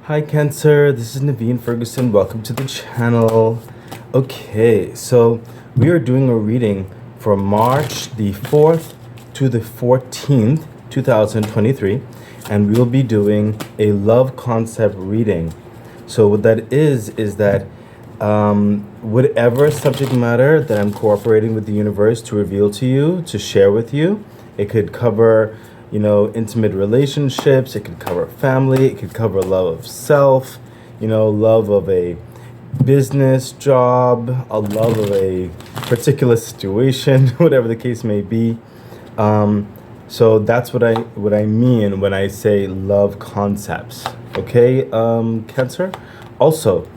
Hi Cancer, this is Naveen Ferguson. Welcome to the channel. Okay, so we are doing a reading for March the 4th to the 14th, 2023, and we will be doing a love concept reading. So what that is that whatever subject matter that I'm cooperating with the universe to reveal to you, to share with you, it could cover, intimate relationships, it could cover family, it could cover love of self, love of a business job, a love of a particular situation, whatever the case may be. So that's what I mean when I say love concepts. Okay, Cancer. Also,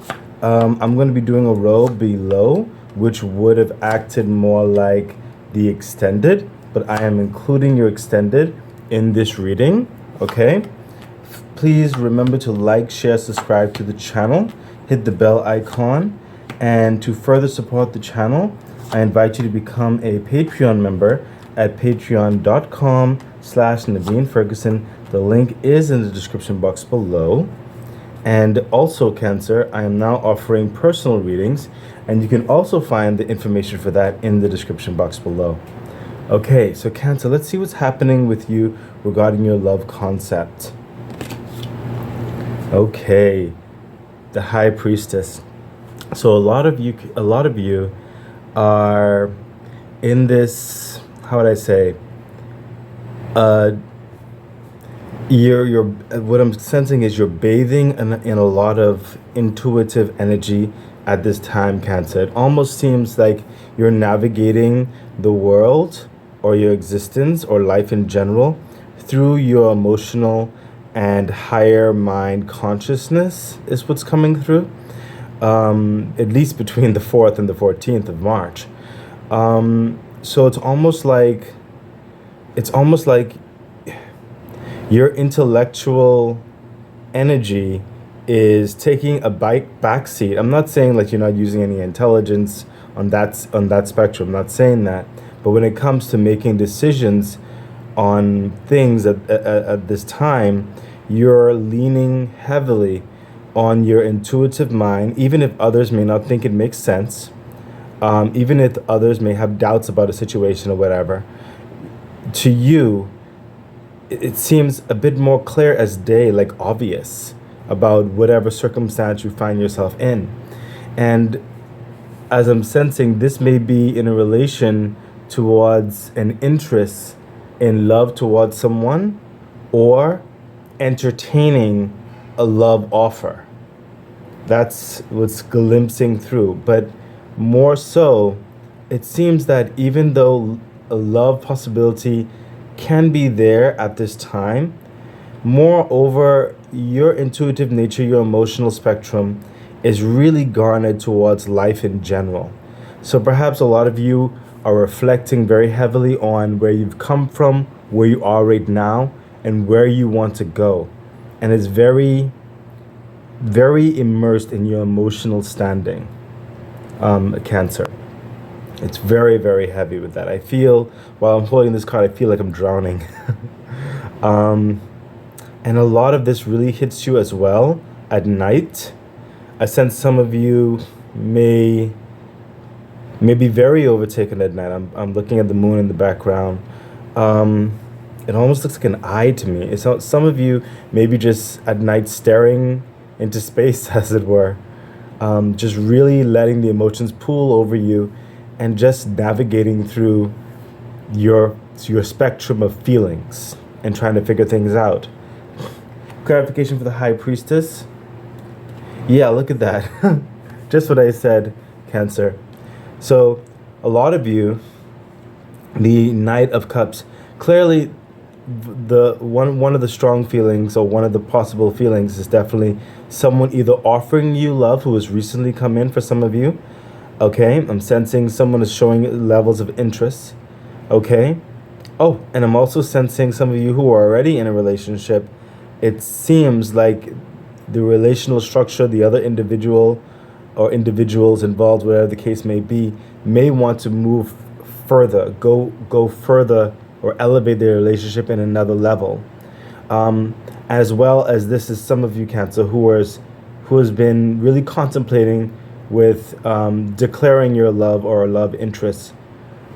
I'm going to be doing a row below, which would have acted more like the extended, but I am including your extended in this reading. Okay. Please remember to like, share, subscribe to the channel, hit the bell icon, and to further support the channel, I invite you to become a Patreon member at patreon.com/Naveen Ferguson. The link is in the description box below. And also, Cancer, I am now offering personal readings, and you can also find the information for that in the description box below. Okay, so Cancer, let's see what's happening with you regarding your love concept. Okay, the High Priestess. So a lot of you are in this, how would I say, you're what I'm sensing is you're bathing in a lot of intuitive energy at this time, Cancer. It almost seems like you're navigating the world or your existence or life in general through your emotional and higher mind consciousness is what's coming through, at least between the 4th and the 14th of March. So it's almost like your intellectual energy is taking a backseat. I'm not saying like you're not using any intelligence on that spectrum. I'm not saying that, but when it comes to making decisions on things at this time, you're leaning heavily on your intuitive mind, even if others may not think it makes sense, even if others may have doubts about a situation or whatever. To you, it seems a bit more clear as day, like obvious about whatever circumstance you find yourself in. And as I'm sensing, this may be in a relation towards an interest in love towards someone or entertaining a love offer. That's what's glimpsing through. But more so, it seems that even though a love possibility can be there at this time, moreover, your intuitive nature, your emotional spectrum is really garnered towards life in general. So perhaps a lot of you are reflecting very heavily on where you've come from, where you are right now, and where you want to go. And it's very, very immersed in your emotional standing, Cancer. It's very, very heavy with that. I feel, while I'm holding this card, I feel like I'm drowning. And a lot of this really hits you as well at night. I sense some of you may be very overtaken at night. I'm looking at the moon in the background. It almost looks like an eye to me. Some of you may be just at night staring into space, as it were. Just really letting the emotions pool over you and just navigating through your spectrum of feelings and trying to figure things out. Clarification for the High Priestess. Yeah, look at that. Just what I said, Cancer. So a lot of you, the Knight of Cups, clearly the one of the strong feelings, or one of the possible feelings, is definitely someone either offering you love who has recently come in for some of you. Okay, I'm sensing someone is showing levels of interest. Okay. Oh, and I'm also sensing some of you who are already in a relationship. It seems like the relational structure, the other individual or individuals involved, whatever the case may be, may want to move further, go further, or elevate their relationship in another level. As well as this is some of you Cancer who has been really contemplating with declaring your love or love interest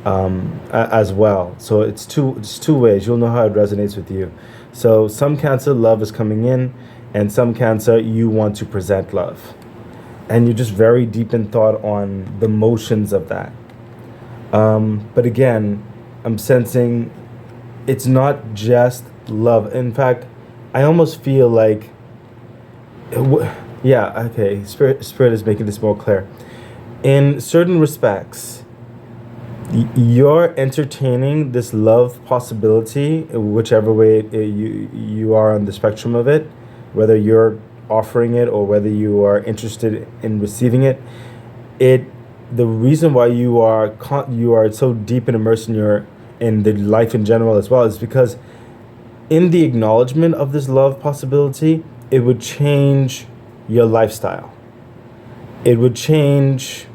as well. So it's two ways. You'll know how it resonates with you. So some Cancer love is coming in, and some Cancer you want to present love, and you're just very deep in thought on the motions of that. But again, I'm sensing it's not just love. In fact, I almost feel like, yeah, okay. Spirit is making this more clear. In certain respects, you're entertaining this love possibility, whichever way you are on the spectrum of it, whether you're offering it or whether you are interested in receiving it. It the reason why you are so deep and immersed in the life in general as well is because in the acknowledgement of this love possibility, it would change your lifestyle. It would change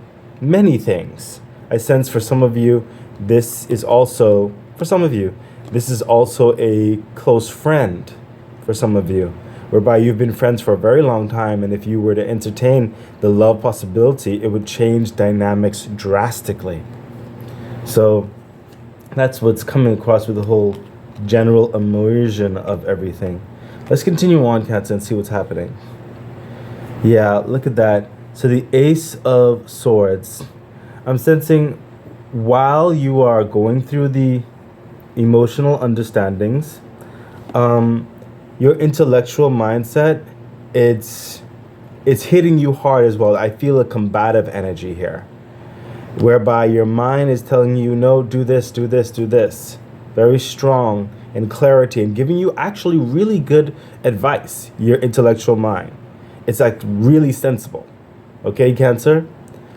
many things. I sense for some of you, this is also a close friend for some of you, whereby you've been friends for a very long time, and if you were to entertain the love possibility, it would change dynamics drastically. So that's what's coming across with the whole general immersion of everything. Let's continue on, Cancer, and see what's happening. Yeah, look at that. So the Ace of Swords. I'm sensing while you are going through the emotional understandings, your intellectual mindset, it's hitting you hard as well. I feel a combative energy here, whereby your mind is telling you, no, do this, do this, do this. Very strong in clarity and giving you actually really good advice, your intellectual mind. It's like really sensible. Okay, Cancer?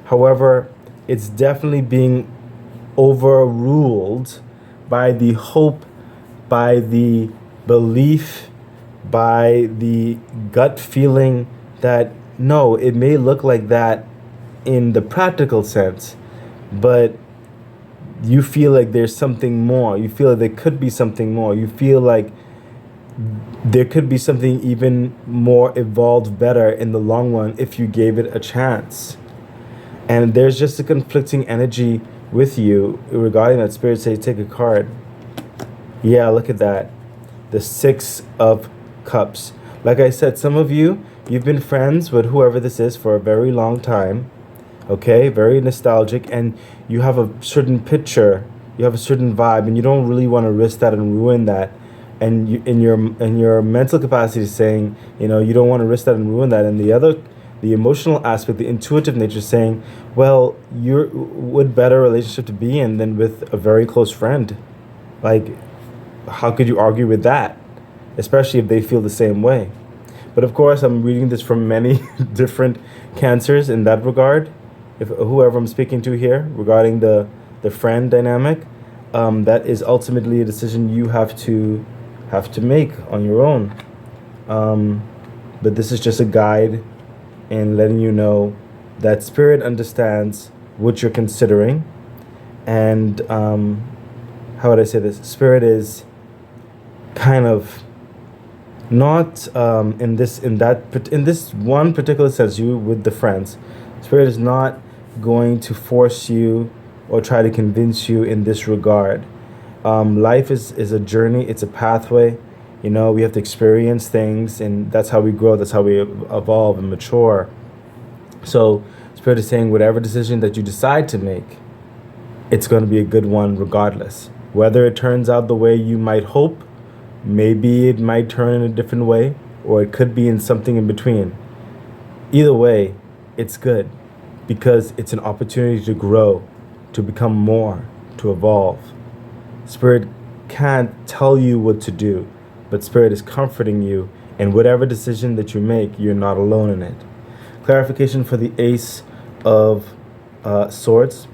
However, it's definitely being overruled by the hope, by the belief, by the gut feeling that no, it may look like that in the practical sense, but you feel like there's something more. You feel like there could be something more. You feel like there could be something even more evolved better in the long run if you gave it a chance. And there's just a conflicting energy with you regarding that. Spirit say take a card. Yeah, look at that. The Six of Cups. Like I said, some of you, you've been friends with whoever this is for a very long time. Okay, very nostalgic, and you have a certain picture, you have a certain vibe, and you don't really want to risk that and ruin that. And you, in your mental capacity is saying, you don't want to risk that and ruin that. And the emotional aspect, the intuitive nature, saying, well, would better relationship to be in than with a very close friend. Like, how could you argue with that? Especially if they feel the same way. But of course, I'm reading this from many different Cancers in that regard. If whoever I'm speaking to here regarding the friend dynamic, that is ultimately a decision you have to make on your own. But this is just a guide and letting you know that Spirit understands what you're considering, and how would I say this? Spirit is kind of not in this one particular sense. You with the friends, Spirit is not going to force you or try to convince you in this regard. Life is a journey. It's a pathway. We have to experience things, and that's how we grow. That's how we evolve and mature. So Spirit is saying whatever decision that you decide to make, it's going to be a good one regardless. Whether it turns out the way you might hope, maybe it might turn in a different way, or it could be in something in between. Either way, it's good because it's an opportunity to grow, to become more, to evolve. Spirit can't tell you what to do, but Spirit is comforting you, and whatever decision that you make, you're not alone in it. Clarification for the Ace of Swords.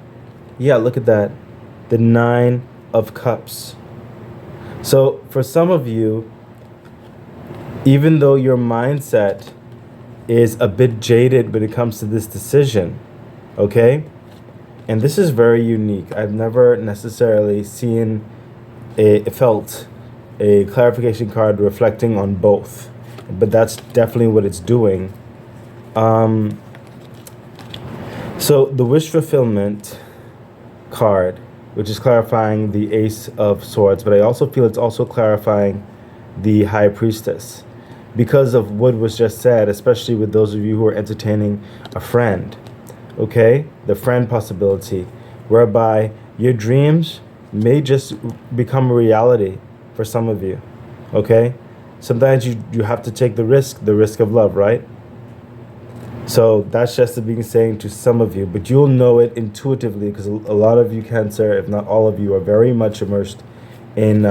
Yeah, look at that. The Nine of Cups. So for some of you, even though your mindset is a bit jaded when it comes to this decision, okay? And this is very unique. I've never necessarily felt a clarification card reflecting on both, but that's definitely what it's doing. Um, so the wish fulfillment card, which is clarifying the Ace of Swords, but I also feel it's also clarifying the High Priestess because of what was just said, especially with those of you who are entertaining a friend. Okay? The friend possibility, whereby your dreams may just become a reality for some of you. Okay? Sometimes you have to take the risk of love, right? So that's just the being saying to some of you, but you'll know it intuitively because a lot of you, Cancer, if not all of you, are very much immersed in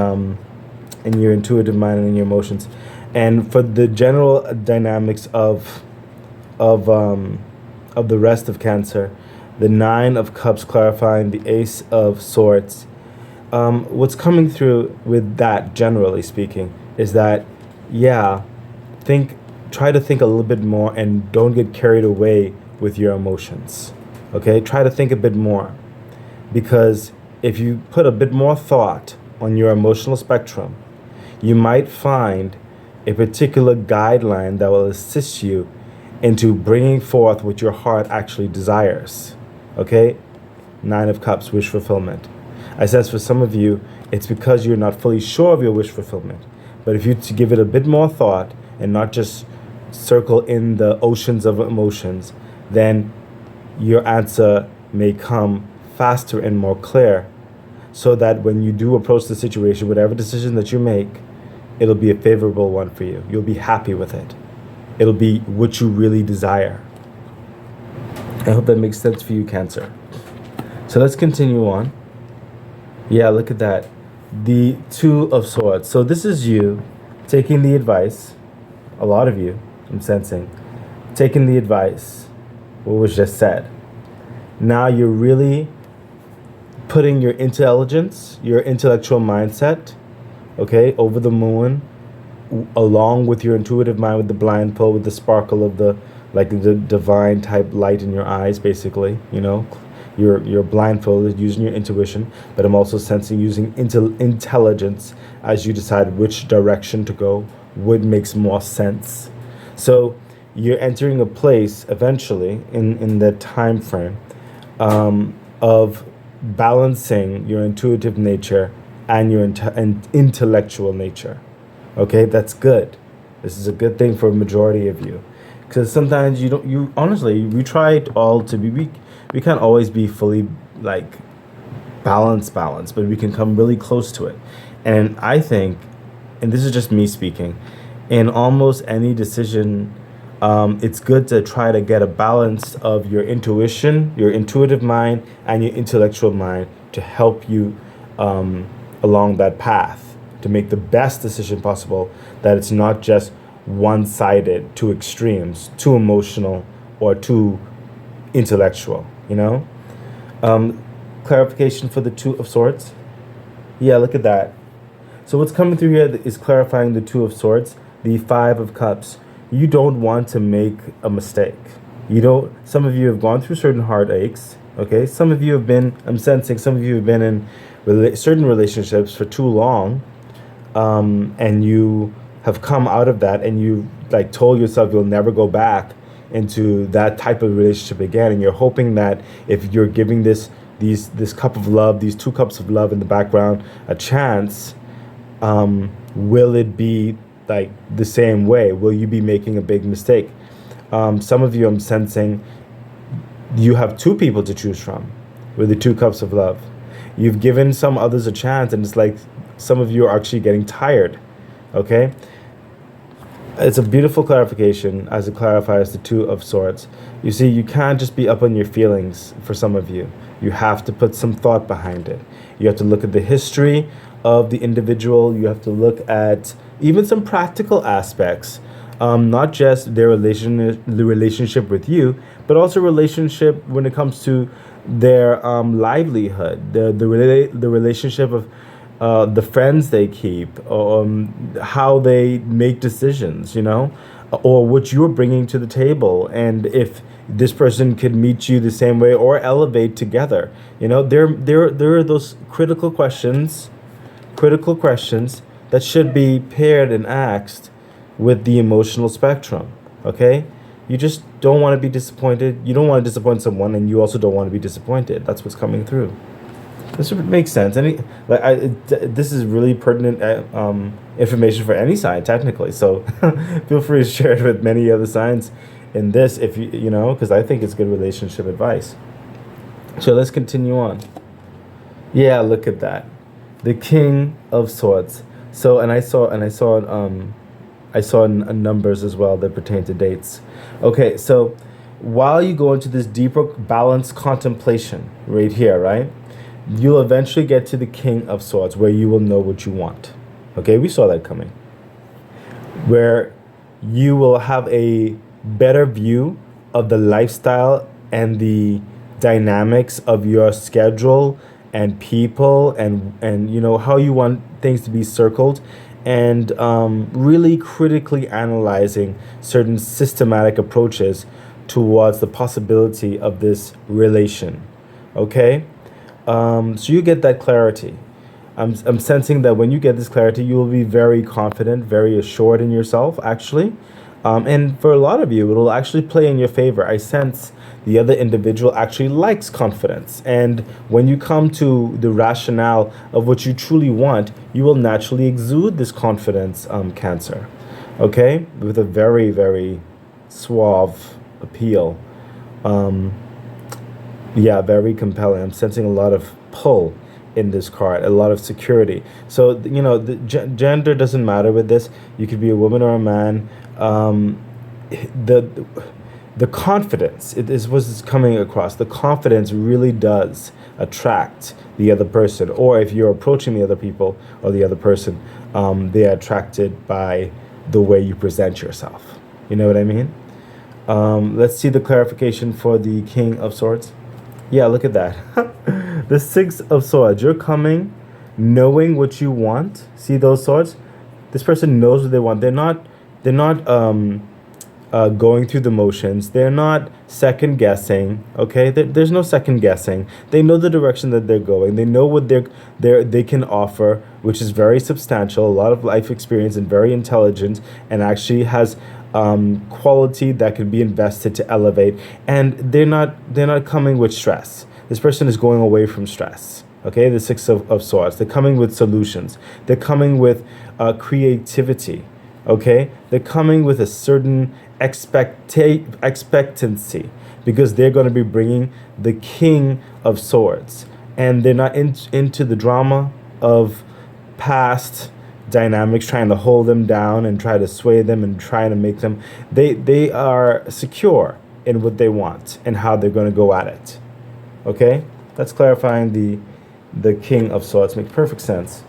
your intuitive mind and in your emotions. And for the general dynamics of the rest of Cancer, the Nine of Cups clarifying the Ace of Swords. What's coming through with that, generally speaking, is that, yeah, try to think a little bit more and don't get carried away with your emotions. Okay? Try to think a bit more. Because if you put a bit more thought on your emotional spectrum, you might find a particular guideline that will assist you into bringing forth what your heart actually desires. Okay? Nine of Cups, wish fulfillment. I sense for some of you, it's because you're not fully sure of your wish fulfillment. But if you to give it a bit more thought and not just circle in the oceans of emotions, then your answer may come faster and more clear, so that when you do approach the situation, whatever decision that you make, it'll be a favorable one for you. You'll be happy with it. It'll be what you really desire. I hope that makes sense for you, Cancer. So let's continue on. Yeah, look at that. The Two of Swords. So this is you taking the advice, a lot of you, I'm sensing, taking the advice, what was just said. Now you're really putting your intelligence, your intellectual mindset, okay, over the moon, along with your intuitive mind, with the blind pull, with the sparkle of the divine type light in your eyes, basically, you know. You're blindfolded using your intuition, but I'm also sensing using intelligence as you decide which direction to go, what makes more sense. So you're entering a place eventually in the time frame of balancing your intuitive nature and your intellectual nature. Okay, that's good. This is a good thing for a majority of you, because sometimes honestly, we try all to be weak. We can't always be fully like balanced, but we can come really close to it. And I think, and this is just me speaking, in almost any decision, it's good to try to get a balance of your intuition, your intuitive mind, and your intellectual mind to help you along that path to make the best decision possible, that it's not just one-sided, too extremes, too emotional, or too intellectual, you know? Clarification for the Two of Swords. Yeah, look at that. So what's coming through here is clarifying the Two of Swords, the Five of Cups. You don't want to make a mistake. Some of you have gone through certain heartaches, okay? Some of you have been, I'm sensing some of you have been in certain relationships for too long, and you have come out of that and you like told yourself you'll never go back into that type of relationship again, and you're hoping that if you're giving this cup of love, these two cups of love in the background, a chance, will it be like the same way? Will you be making a big mistake? Some of you, I'm sensing, you have two people to choose from with the two cups of love. You've given some others a chance, and it's like some of you are actually getting tired, okay? It's a beautiful clarification as it clarifies the Two of Swords. You see, you can't just be up on your feelings for some of you. You have to put some thought behind it. You have to look at the history of the individual. You have to look at even some practical aspects, not just their relationship with you, but also relationship when it comes to their livelihood, the relationship of the friends they keep, how they make decisions, you know, or what you're bringing to the table, and if this person could meet you the same way or elevate together. You know, there are those critical questions that should be paired and axed with the emotional spectrum. Okay? You just don't want to be disappointed. You don't want to disappoint someone, and you also don't want to be disappointed. That's what's coming through. This would make sense. This is really pertinent information for any sign, technically. So feel free to share it with many other signs in this, if you know, because I think it's good relationship advice. So let's continue on. Yeah, look at that, the King of Swords. So I saw numbers as well that pertain to dates. Okay, so while you go into this deeper balanced contemplation right here, right, you'll eventually get to the King of Swords, where you will know what you want. Okay, we saw that coming. Where you will have a better view of the lifestyle and the dynamics of your schedule and people, and you know how you want things to be circled, and really critically analyzing certain systematic approaches towards the possibility of this relation. Okay, so you get that clarity. I'm sensing that when you get this clarity, you will be very confident, very assured in yourself, actually. And for a lot of you, it'll actually play in your favor. I sense the other individual actually likes confidence. And when you come to the rationale of what you truly want, you will naturally exude this confidence, Cancer. Okay? With a very, very suave appeal. Yeah, very compelling. I'm sensing a lot of pull in this card, a lot of security. So, you know, the gender doesn't matter with this. You could be a woman or a man. The confidence, it is what's coming across. The confidence really does attract the other person. Or if you're approaching the other people or the other person, they are attracted by the way you present yourself. You know what I mean? Let's see the clarification for the King of Swords. Yeah, look at that. The Six of Swords. You're coming knowing what you want. See those swords? This person knows what they want. They're not going through the motions. They're not second guessing. Okay, there's no second guessing. They know the direction that they're going. They know what they can offer, which is very substantial, a lot of life experience, and very intelligent, and actually has quality that can be invested to elevate. And they're not coming with stress. This person is going away from stress. Okay, the Six of Swords. They're coming with solutions. They're coming with creativity. Okay, they're coming with a certain expectancy, because they're going to be bringing the King of Swords, and they're not into the drama of past dynamics, trying to hold them down and try to sway them and trying to make them. They are secure in what they want and how they're going to go at it. Okay, that's clarifying the King of Swords. Makes perfect sense.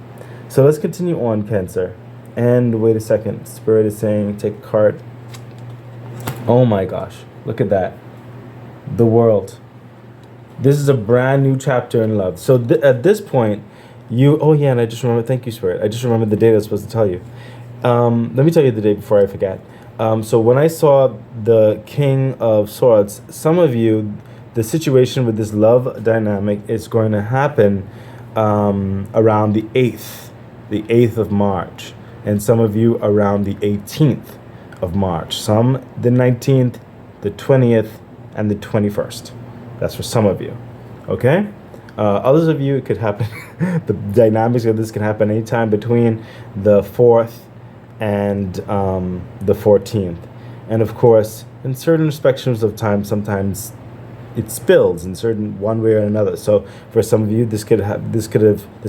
So let's continue on, Cancer. And wait a second, Spirit is saying take a card. Oh my gosh, look at that. The World. This is a brand new chapter in love. So at this point, and I just remember, thank you, Spirit. I just remembered the date I was supposed to tell you. Let me tell you the date before I forget. So when I saw the King of Swords, some of you, the situation with this love dynamic is going to happen around the 8th of March. And some of you around the 18th of March. Some the 19th, the 20th, and the 21st. That's for some of you. Okay? Others of you, it could happen. The dynamics of this can happen anytime between the 4th and the 14th. And of course, in certain spectrums of time, sometimes it spills in certain one way or another. So for some of you, this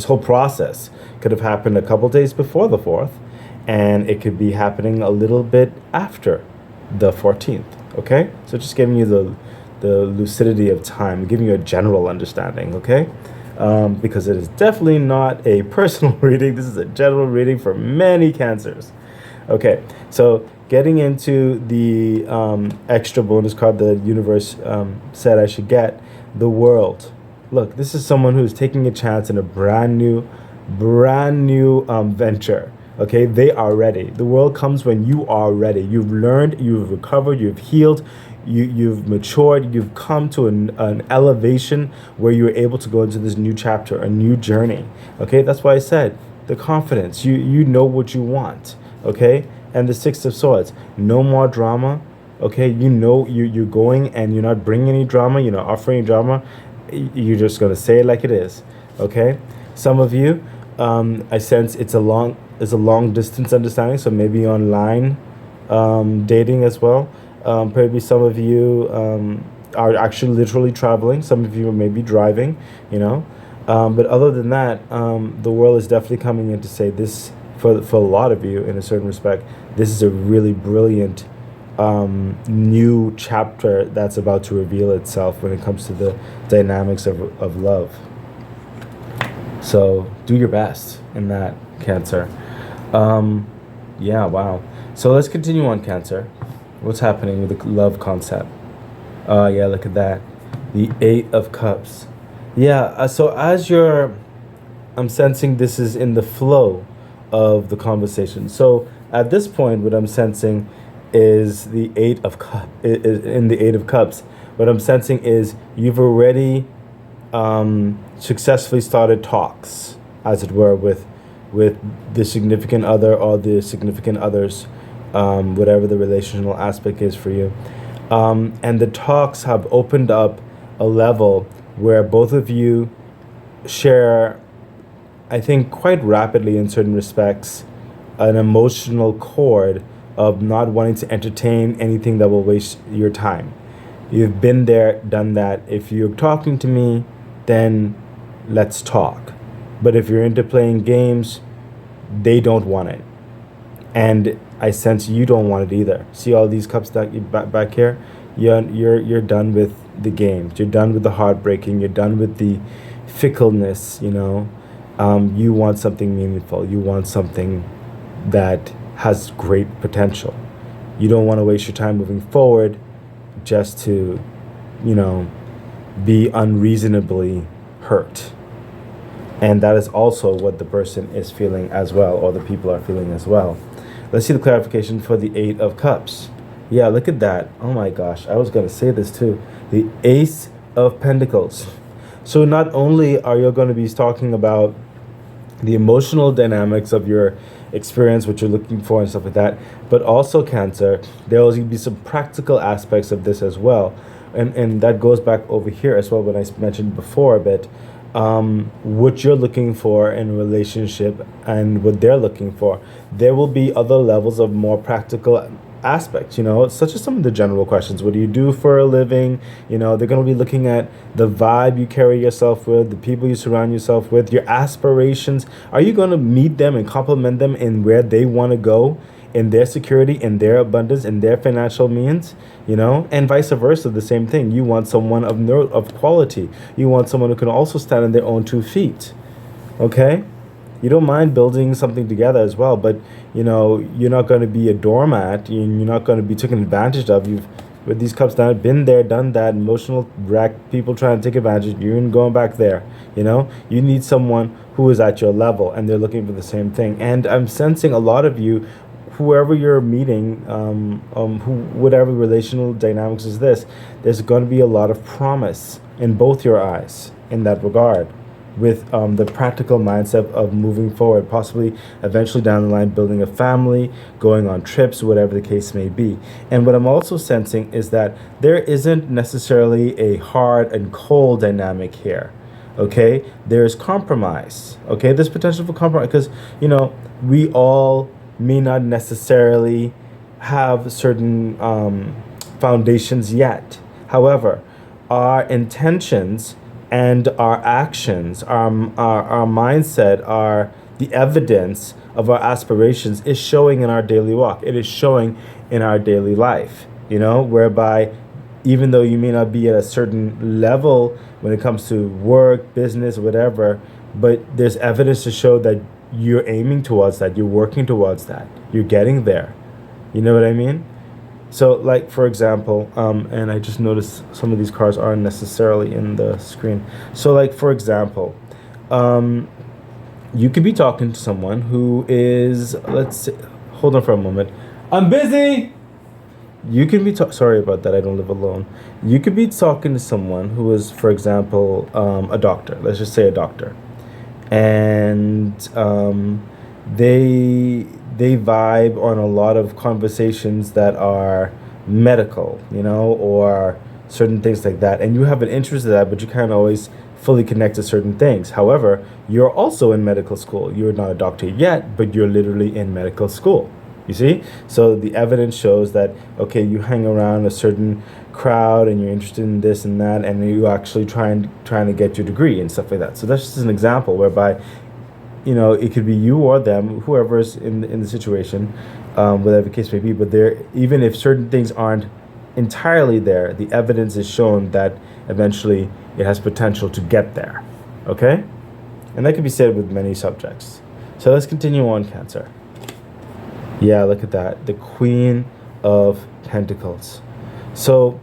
whole process could have happened a couple days before the 4th, and it could be happening a little bit after the 14th. Okay, so just giving you the lucidity of time, giving you a general understanding. Okay, because it is definitely not a personal reading. This is a general reading for many Cancers. Okay, so getting into the extra bonus card the universe said I should get, the World. Look, this is someone who's taking a chance in a brand new venture. Okay, they are ready. The World comes when you are ready. You've learned, you've recovered, you've healed, you've matured, you've come to an elevation where you're able to go into this new chapter, a new journey. Okay, that's why I said the confidence. You know what you want, okay? And the Six of Swords, no more drama, okay? You know you're going and you're not bringing any drama, you're not offering drama. You're just gonna say it like it is, okay? Some of you, I sense it's a long distance understanding, so maybe online dating as well. Probably some of you are actually literally traveling. Some of you may be driving, you know. But other than that, the world is definitely coming in to say this for a lot of you in a certain respect. This is a really brilliant new chapter that's about to reveal itself when it comes to the dynamics of love. So do your best in that, Cancer. Yeah, wow. So let's continue on, Cancer. What's happening with the love concept? Yeah, look at that. The Eight of Cups. Yeah, so I'm sensing this is in the flow of the conversation. So at this point, what I'm sensing is the in the Eight of Cups. What I'm sensing is you've already successfully started talks, as it were, with the significant other or the significant others, whatever the relational aspect is for you. And the talks have opened up a level where both of you share, I think, quite rapidly in certain respects, an emotional cord of not wanting to entertain anything that will waste your time. You've been there, done that. If you're talking to me, then let's talk. But if you're into playing games, they don't want it. And I sense you don't want it either. See all these cups back here? You're done with the games. You're done with the heartbreaking. You're done with the fickleness, you know. You want something meaningful. You want something that has great potential. You don't want to waste your time moving forward just to, you know, be unreasonably hurt. And that is also what the person is feeling as well, or the people are feeling as well. Let's see the clarification for the Eight of Cups. Yeah, look at that. Oh my gosh, I was going to say this too. The Ace of Pentacles. So not only are you going to be talking about the emotional dynamics of your experience, what you're looking for and stuff like that, but also, Cancer, there will be some practical aspects of this as well. And that goes back over here as well when I mentioned before a bit. What you're looking for in a relationship and what they're looking for. There will be other levels of more practical aspects, you know, such as some of the general questions. What do you do for a living? You know, they're going to be looking at the vibe you carry yourself with, the people you surround yourself with, your aspirations. Are you going to meet them and compliment them in where they want to go, in their security, in their abundance, in their financial means, you know, and vice versa, the same thing. You want someone of quality. You want someone who can also stand on their own 2 feet, okay? You don't mind building something together as well, but, you know, you're not going to be a doormat. You're not going to be taken advantage of. You've, with these cups down, been there, done that, emotional wreck, people trying to take advantage. You're going back there, you know? You need someone who is at your level, and they're looking for the same thing. And I'm sensing a lot of you, whoever you're meeting, whatever relational dynamics is this, there's going to be a lot of promise in both your eyes in that regard, with the practical mindset of moving forward, possibly eventually down the line building a family, going on trips, whatever the case may be. And what I'm also sensing is that there isn't necessarily a hard and cold dynamic here. Okay, there's compromise. Okay, there's potential for compromise because, you know, we all may not necessarily have certain foundations yet. However, our intentions and our actions, our mindset, the evidence of our aspirations is showing in our daily walk. It is showing in our daily life, you know, whereby even though you may not be at a certain level when it comes to work, business, whatever, but there's evidence to show that you're aiming towards that, you're working towards that, you're getting there. You know what I mean? So, like, for example, and I just noticed some of these cards aren't necessarily in the screen. So, like, for example, you could be talking to someone who is, let's say, hold on for a moment. I'm busy! You can be, sorry about that, I don't live alone. You could be talking to someone who is, for example, a doctor. Let's just say a doctor. and they they vibe on a lot of conversations that are medical, or certain things like that. And you have an interest in that, but you can't always fully connect to certain things. However, you're also in medical school. You're not a doctor yet, but you're literally in medical school. You see? So the evidence shows that, okay, you hang around a certain crowd and you're interested in this and that, and you actually trying to get your degree and stuff like that. So that's just an example whereby, it could be you or them, whoever's in the situation, whatever the case may be. But there, even if certain things aren't entirely there, the evidence is shown that eventually it has potential to get there. Okay? And that can be said with many subjects. So let's continue on, Cancer. Yeah, look at that. The Queen of Pentacles. So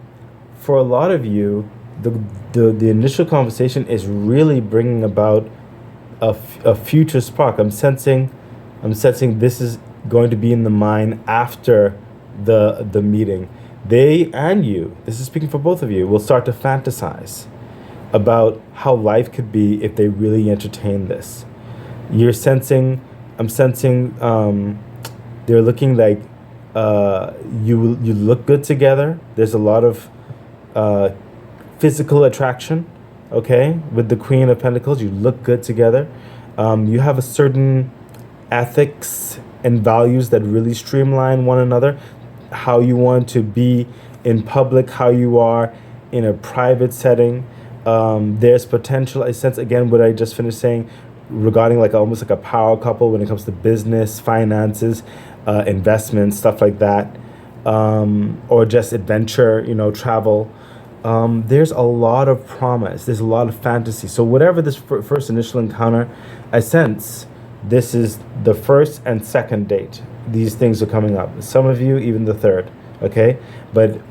for a lot of you, the initial conversation is really bringing about a future spark. I'm sensing this is going to be in the mind after the meeting. They and you, this is speaking for both of you, will start to fantasize about how life could be if they really entertain this. I'm sensing they're looking like you look good together. There's a lot of physical attraction, okay? With the Queen of Pentacles, you look good together. You have a certain ethics and values that really streamline one another. How you want to be in public, how you are in a private setting. There's potential, I sense, again, what I just finished saying, regarding like almost like a power couple when it comes to business, finances, investments, stuff like that, or just adventure, travel. There's a lot of promise. There's a lot of fantasy. So whatever this first initial encounter, I sense this is the first and second date. These things are coming up. Some of you, even the third. Okay, but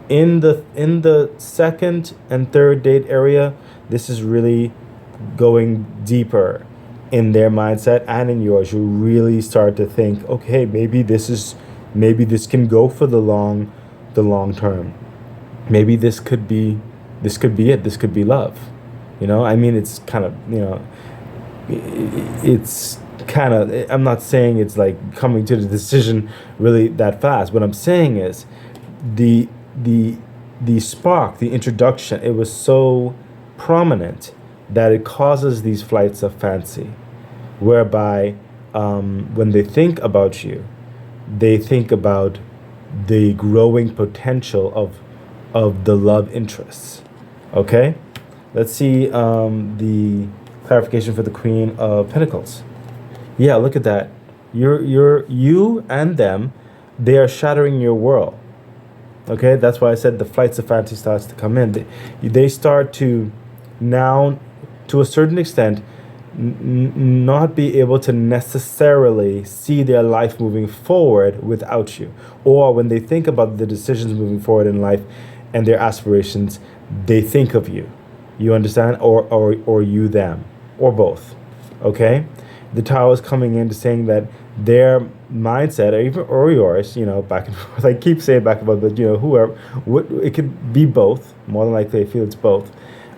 in the second and third date area, this is really going deeper in their mindset and in yours. You really start to think, okay, maybe this can go for the long term. Maybe this could be it. This could be love. I mean, it's kind of, it's kind of, I'm not saying it's like coming to the decision really that fast. What I'm saying is the spark, the introduction, it was so prominent that it causes these flights of fancy, whereby when they think about you, they think about the growing potential of the love interests. Okay, let's see the clarification for the Queen of Pentacles. Yeah, look at that. You and them, they are shattering your world. Okay, that's why I said the flights of fancy starts to come in. They start to now, to a certain extent, not be able to necessarily see their life moving forward without you. Or when they think about the decisions moving forward in life and their aspirations, they think of you. You understand? Or you them. Or both. Okay? The Tower is coming in to saying that their mindset, or yours, back and forth. I keep saying back and forth, but whoever, it could be both. More than likely, I feel it's both.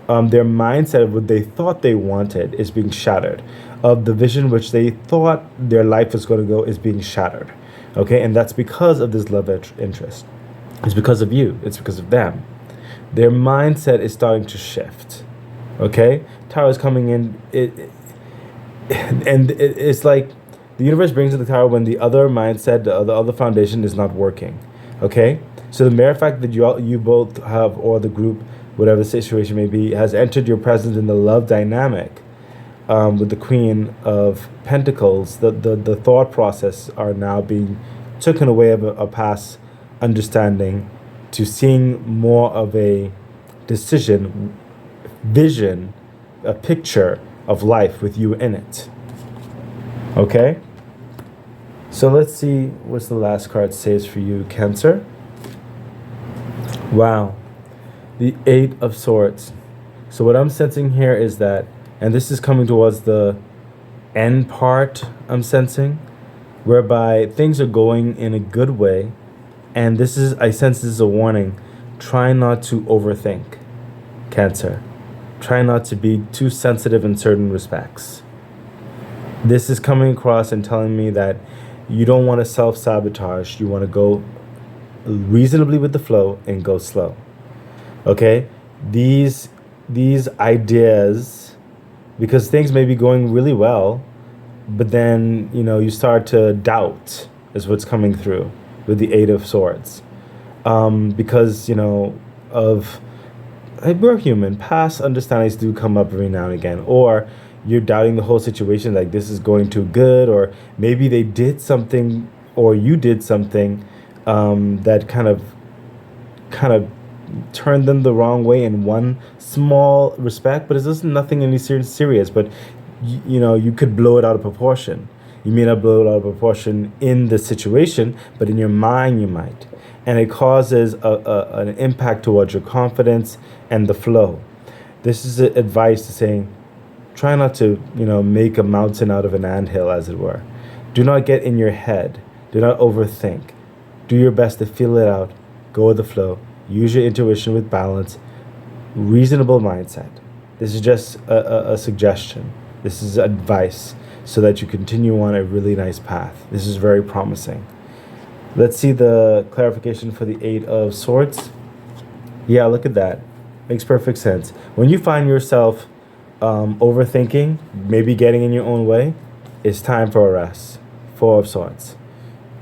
Their mindset of what they thought they wanted is being shattered. Of the vision which they thought their life was going to go is being shattered. Okay, and that's because of this love interest. It's because of you. It's because of them. Their mindset is starting to shift. Okay, Tower is coming in. It's like the universe brings in the Tower when the other mindset, the other foundation is not working. Okay, so the mere fact that you both have, or the group, whatever the situation may be, has entered your presence in the love dynamic with the Queen of Pentacles, the thought process are now being taken away of a past understanding to seeing more of a decision, vision, a picture of life with you in it. Okay? So let's see what's the last card says for you, Cancer. Wow. The Eight of Swords. So what I'm sensing here is that, and this is coming towards the end part I'm sensing, whereby things are going in a good way, and I sense this is a warning. Try not to overthink, Cancer. Try not to be too sensitive in certain respects. This is coming across and telling me that you don't want to self-sabotage. You want to go reasonably with the flow and go slow. Okay? These these ideas, because things may be going really well, but then, you start to doubt is what's coming through with the Eight of Swords. Because, of we're human. Past understandings do come up every now and again, or you're doubting the whole situation, like this is going too good, or maybe they did something, or you did something that kind of turned them the wrong way in one small respect, but it's just nothing any serious. But you could blow it out of proportion. You may not blow it out of proportion in the situation, but in your mind you might, and it causes an impact towards your confidence and the flow. This is advice to saying, try not to make a mountain out of an anthill, as it were. Do not get in your head. Do not overthink. Do your best to feel it out. Go with the flow. Use your intuition with balance. Reasonable mindset. This is just a suggestion. This is advice so that you continue on a really nice path. This is very promising. Let's see the clarification for the Eight of Swords. Yeah, look at that. Makes perfect sense. When you find yourself overthinking, maybe getting in your own way, it's time for a rest. Four of Swords.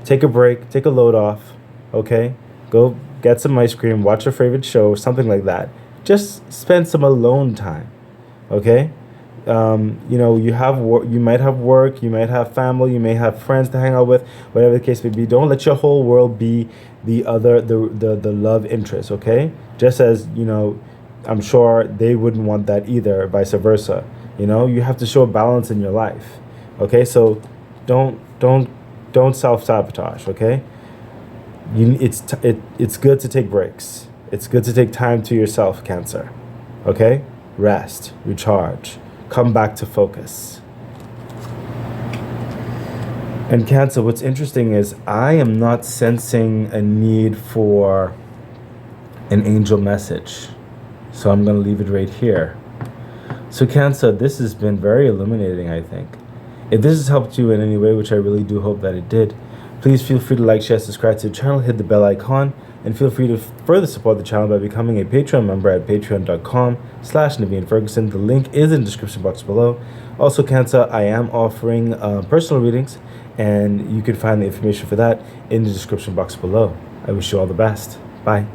Take a break, take a load off, okay? Go get some ice cream, watch your favorite show, something like that. Just spend some alone time, okay? You might have work, you might have family, you may have friends to hang out with, whatever the case may be. Don't let your whole world be the love interest, okay? Just as, I'm sure they wouldn't want that either, vice versa. You have to show balance in your life, okay? So don't self-sabotage, okay? It's good to take breaks. It's good to take time to yourself, Cancer, okay? Rest, recharge, come back to focus. And Cancer, what's interesting is I am not sensing a need for an angel message. So I'm going to leave it right here. So Cancer, this has been very illuminating, I think. If this has helped you in any way, which I really do hope that it did, please feel free to like, share, subscribe to the channel, hit the bell icon, and feel free to further support the channel by becoming a Patreon member at patreon.com/Naveen Ferguson. The link is in the description box below. Also, Cancer, I am offering personal readings, and you can find the information for that in the description box below. I wish you all the best. Bye.